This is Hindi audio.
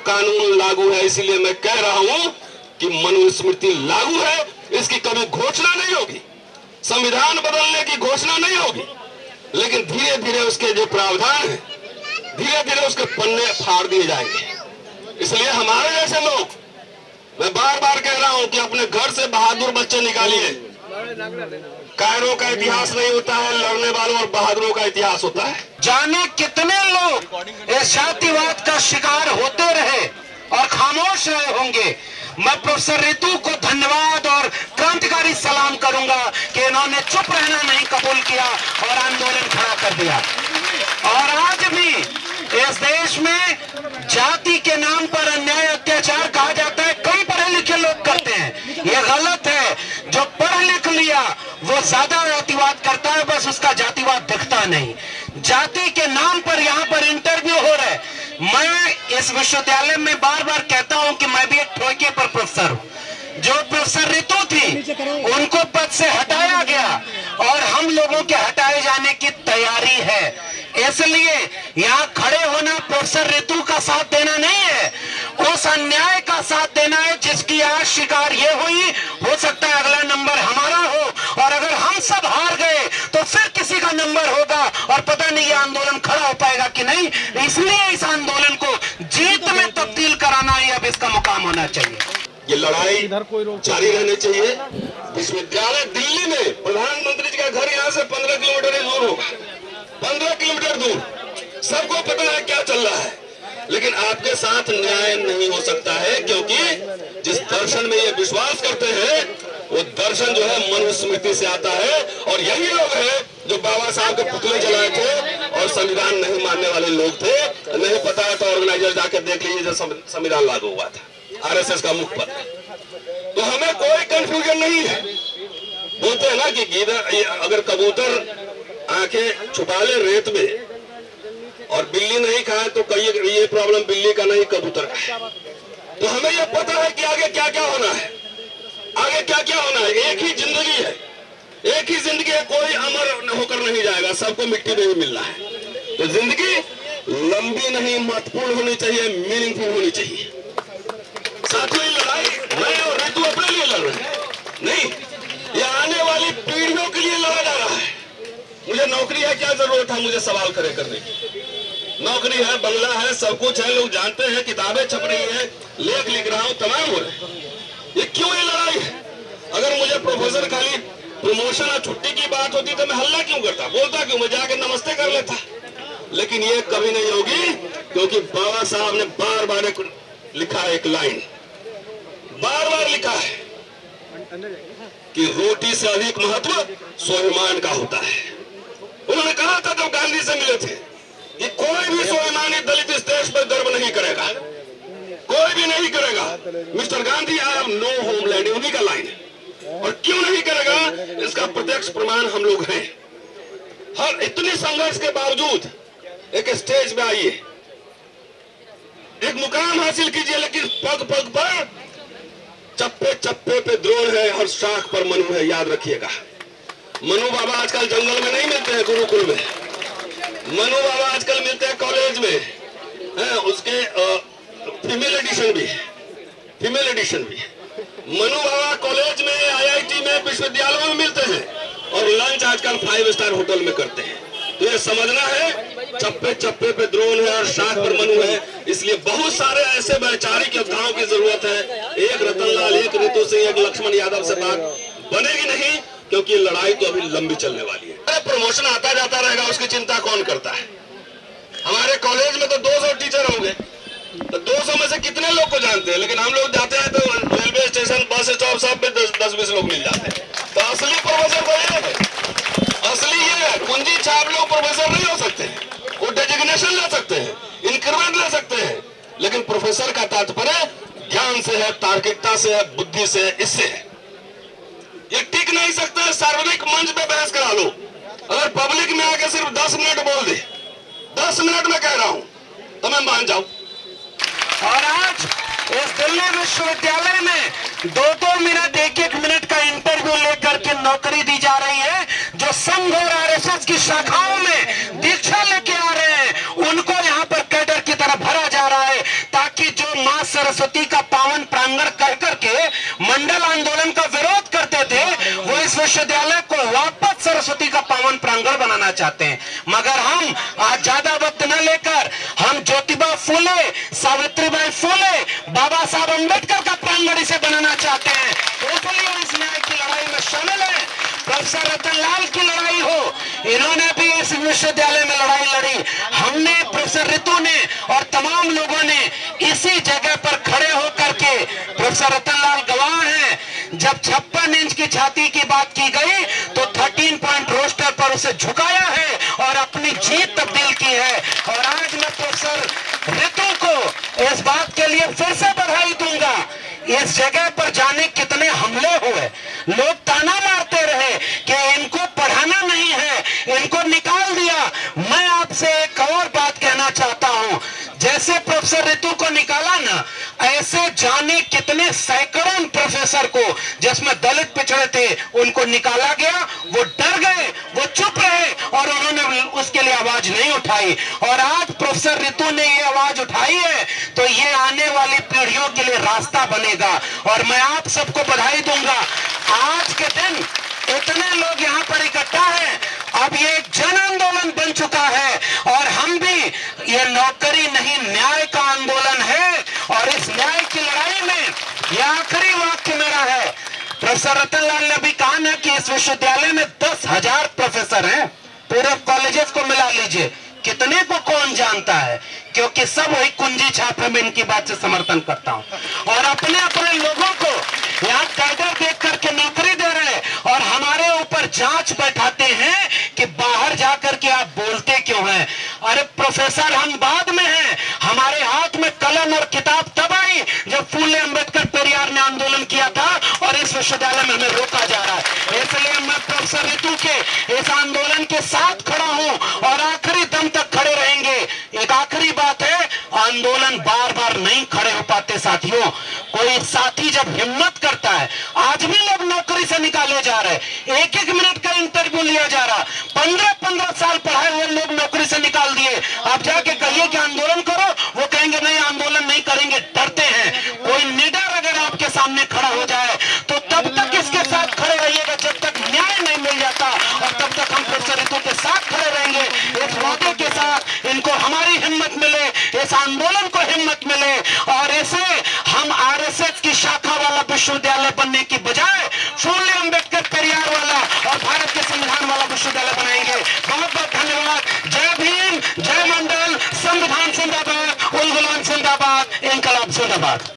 कानून लागू है, इसीलिए मैं कह रहा हूं कि मनुस्मृति लागू है, इसकी कभी घोषणा नहीं होगी, संविधान बदलने की घोषणा नहीं होगी, लेकिन धीरे धीरे उसके जो प्रावधान है धीरे धीरे उसके पन्ने फाड़ दिए जाएंगे। इसलिए हमारे जैसे लोग, मैं बार बार कह रहा हूं कि अपने घर से बहादुर बच्चे निकालिए। कायरों का इतिहास नहीं होता है, लड़ने वालों और बहादुरों का इतिहास होता है। जाने कितने लोग इस जातिवाद का शिकार होते रहे और खामोश रहे होंगे। मैं प्रोफेसर रितु को धन्यवाद और क्रांतिकारी सलाम करूंगा कि इन्होंने चुप रहना नहीं कबूल किया और आंदोलन खड़ा कर दिया। और आज भी इस देश में जाति के नाम पर अन्याय अत्याचार कहा जाता है, कई पढ़े लिखे लोग करते हैं, ये गलत है। जो पढ़ लिख लिया वो ज्यादा जातिवाद करता है, बस उसका जातिवाद दिखता नहीं। जाति के नाम पर यहाँ पर इंटरव्यू हो रहा है। मैं इस विश्वविद्यालय में बार बार कहता हूं कि मैं भी एक ठोके पर प्रोफेसर हूं। जो प्रोफेसर रितु थी उनको पद से हटाया गया और हम लोगों के हटाए जाने की तैयारी है। इसलिए यहाँ खड़े होना प्रोफेसर रितु का साथ देना नहीं है, उस अन्याय का साथ देना है जिसकी आज शिकार ये हुई। हो सकता है अगला नंबर हमारा हो, और अगर हम सब हार गए तो फिर किसी का नंबर होगा और पता नहीं ये आंदोलन खड़ा हो पाएगा कि नहीं। इसलिए इस आंदोलन को जीत में तब्दील कराना ही अब इसका मुकाम होना चाहिए। ये लड़ाई जारी रहनी चाहिए। विश्वविद्यालय दिल्ली में, प्रधानमंत्री जी का घर यहाँ से 15 किलोमीटर दूर होगा, 15 किलोमीटर दूर। सबको पता है क्या चल रहा है, लेकिन आपके साथ न्याय नहीं हो सकता है, क्योंकि जिस दर्शन में ये विश्वास करते हैं वो दर्शन जो है मनुस्मृति से आता है। और यही लोग हैं जो बाबा साहब के पुतले जलाए थे और संविधान नहीं मानने वाले लोग थे। नहीं पता है तो ऑर्गेनाइजर जाकर देख लीजिए जब संविधान लागू हुआ था, आरएसएस का मुखपत्र। तो हमें कोई कंफ्यूजन नहीं है। बोलते हैं ना कि अगर कबूतर आंखें छुपा ले रेत में और बिल्ली नहीं खाए तो कई ये प्रॉब्लम बिल्ली का नहीं कबूतर का है। तो हमें ये पता है कि आगे क्या क्या होना है, आगे क्या क्या होना है। एक ही जिंदगी है, एक ही जिंदगी है, कोई अमर होकर नहीं जाएगा, सबको मिट्टी में ही मिलना है। तो जिंदगी लंबी नहीं, महत्वपूर्ण होनी चाहिए, मीनिंगफुल होनी चाहिए। साथियों, लड़ाई मैं और रितु अपने लिए लड़ रहे हैं नहीं, ये आने वाली पीढ़ियों के लिए लड़ा जा रहा है। मुझे नौकरी है, क्या जरूरत है मुझे सवाल खड़े करने की? नौकरी है, बंगला है, सब कुछ है, लोग जानते हैं, किताबें छप रही है, लेख लिख रहा हूं, तमाम हो रहे। ये क्यों ये लड़ाई है? अगर मुझे प्रोफेसर खाली प्रमोशन और छुट्टी की बात होती तो मैं हल्ला क्यों करता, बोलता क्यों, मैं जाके नमस्ते कर लेता। लेकिन ये कभी नहीं होगी, क्योंकि बाबा साहब ने बार बार लिखा है, एक लाइन बार बार लिखा है कि रोटी से अधिक महत्व स्वाभिमान का होता है। उन्होंने कहा था जब गांधी से मिले थे कि कोई भी स्वाभिमानी दलित इस देश पर गर्व नहीं करेगा, कोई भी नहीं करेगा। Mister Gandhi, I have no homeland, उन्हीं का लाइन है। और क्यों नहीं करेगा, इसका प्रत्यक्ष प्रमाण हम लोग हैं। हर इतनी संघर्ष के बावजूद एक स्टेज पे आइए, एक मुकाम हासिल कीजिए, लेकिन पग पग पर, चप्पे चप्पे पे द्रोण है, हर शाख पर मनु है, याद रखिएगा। मनु बाबा आजकल जंगल में नहीं मिलते हैं, गुरुकुल में। मनु बाबा आजकल मिलते हैं कॉलेज में, है उसके फीमेल एडिशन भी है, फीमेल एडिशन भी है। मनु बाबा कॉलेज में, आईआईटी में, विश्वविद्यालयों में मिलते हैं, और लंच आजकल 5 स्टार होटल में करते हैं। तो ये समझना है, चप्पे चप्पे पे द्रोण है और शाख पर मनु है। इसलिए बहुत सारे ऐसे वैचारिक योद्धाओं की जरूरत है। एक रतनलाल, एक रितु सिंह, एक लक्ष्मण यादव से बात बनेगी नहीं, क्योंकि लड़ाई तो अभी लंबी चलने वाली है। प्रमोशन आता जाता रहेगा, उसकी चिंता कौन करता है? हमारे कॉलेज में तो 200 टीचर होंगे, तो 200 में से कितने लोग को जानते हैं? लेकिन हम लोग जाते हैं तो रेलवे स्टेशन, बस स्टॉप, सब पे 10-20 लोग मिल जाते हैं। तो असली प्रोफेसर को ये है, असली ये है, कुंजी छाप लोग प्रोफेसर नहीं हो सकते। वो डेजिग्नेशन ले सकते हैं, इंक्रीमेंट ले सकते हैं, लेकिन प्रोफेसर का तात्पर्य ज्ञान से है, तार्किकता से है, बुद्धि से है, इससे है। ये टिक नहीं सकते। सार्वजनिक मंच पे बहस करा लो, अगर पब्लिक में आके सिर्फ 10 मिनट बोल दे, 10 मिनट में कह रहा हूं, तो मैं मान जाऊं। और आज इस दिल्ली विश्वविद्यालय में 2-2 मिनट, 1-1 मिनट का इंटरव्यू लेकर के नौकरी दी जा रही है। जो संघ और आरएसएस की शाखाओं में दीक्षा लेके आ रहे हैं, उनको यहाँ पर कैडर की तरह भरा जा रहा है, ताकि जो विश्वविद्यालय को वापस सरस्वती का पावन प्रांगण बनाना चाहते हैं, मगर हम आज ज्यादा वक्त न लेकर हम ज्योतिबा फूले, सावित्रीबाई फूले, बाबा साहब अम्बेडकर का प्रांगण इसे बनाना चाहते हैं। इसलिए इस न्याय की लड़ाई में शामिल है। प्रोफेसर रतनलाल की लड़ाई हो, इन्होंने भी इस विश्वविद्यालय में लड़ाई लड़ी, हमने, प्रोफेसर रितु ने और तमाम लोगों ने इसी जगह पर खड़े होकर के, प्रोफेसर रतनलाल गवाह हैं, जब 56 इंच की छाती की बात की गई तो 13 पॉइंट रोस्टर पर उसे झुकाया है और अपनी जीत तब्दील की है। और आज मैं प्रोफेसर रितु को इस बात के लिए फिर से बधाई दूंगा। इस जगह पर जाने कितने हमले हुए, लोग ताना मारते रहे कि इनको पढ़ाना नहीं है, इनको निकाल दिया। मैं आपसे एक और बात कहना चाहता हूं, जैसे प्रोफेसर रितु को निकाला ना, ऐसे जाने कितने सैकड़ों प्रोफेसर को, जिसमें दलित पिछड़े थे, उनको निकाला गया। वो डर गए, वो चुप रहे और उन्होंने उसके लिए आवाज नहीं उठाई। और आज प्रोफेसर रितु ने ये आवाज उठाई है तो ये आने वाली पीढ़ियों के लिए रास्ता बनेगा। और मैं आप सबको बधाई दूंगा। आज के दिन इतने लोग यहाँ पर इकट्ठा हैं, अब ये एक जन आंदोलन बन चुका है और हम भी, ये नौकरी नहीं न्याय का आंदोलन है। और इस न्याय की लड़ाई में यह आखिरी वाक्य मेरा है। प्रोफेसर रतनलाल ने भी कहा ना कि इस विश्वविद्यालय में 10,000 प्रोफेसर हैं, पूरे कॉलेजेस को मिला लीजिए, कितने को कौन जानता है, क्योंकि सब वही कुंजी छापे में इनकी बात से समर्थन करता हूं। और अपने अपने लोगों को यहाँ कैडर देख करके नौकरी दे रहे और हमारे ऊपर जांच बैठाते हैं कि बाहर जाकर के आप बोलते क्यों हैं। अरे प्रोफेसर, हम बाद में हैं, हमारे हाथ में कलम और किताब तब आई जब फूले अम्बेडकर पेरियार ने आंदोलन किया था और इस विश्वविद्यालय में हमें रोका जा रहा है। इसलिए मैं प्रोफेसर रितु के इस आंदोलन के साथ खड़ा हूं और आखिरी दम तक खड़े रहेंगे। एक आखिरी बात है, आंदोलन बार बार नहीं खड़े हो पाते साथियों। कोई साथी जब हिम्मत करता है, आज भी लोग नौकरी से निकाले जा रहे, एक एक मिनट का इंटरव्यू लिया जा रहा, 15-15 साल पढ़ाए हुए लोग नौकरी से निकाल दिए। आप जाके कहिए कि आंदोलन करो, वो कहेंगे नहीं आंदोलन नहीं करेंगे, डरते हैं। कोई निडर अगर आपके सामने खड़ा हो जाए तो तब तक इसके साथ खड़े रहिएगा जब तक न्याय नहीं मिल जाता, और तब तक हम प्रोफेसर रितु के साथ खड़े रहेंगे, इस वादे के साथ इनको हमारी हिम्मत मिले, इस आंदोलन को हिम्मत मिले और इसे हम आरएसएस की शाखा वाला विश्वविद्यालय बनने की बजाय फूले अम्बेडकर पेरियार वाला और भारत के संविधान वाला विश्वविद्यालय बनाएंगे। बहुत बहुत धन्यवाद। जय भीम, जय मंडल, संविधान जिंदाबाद, उल गुलाम जिंदाबाद, इनकलाब जिंदाबाद।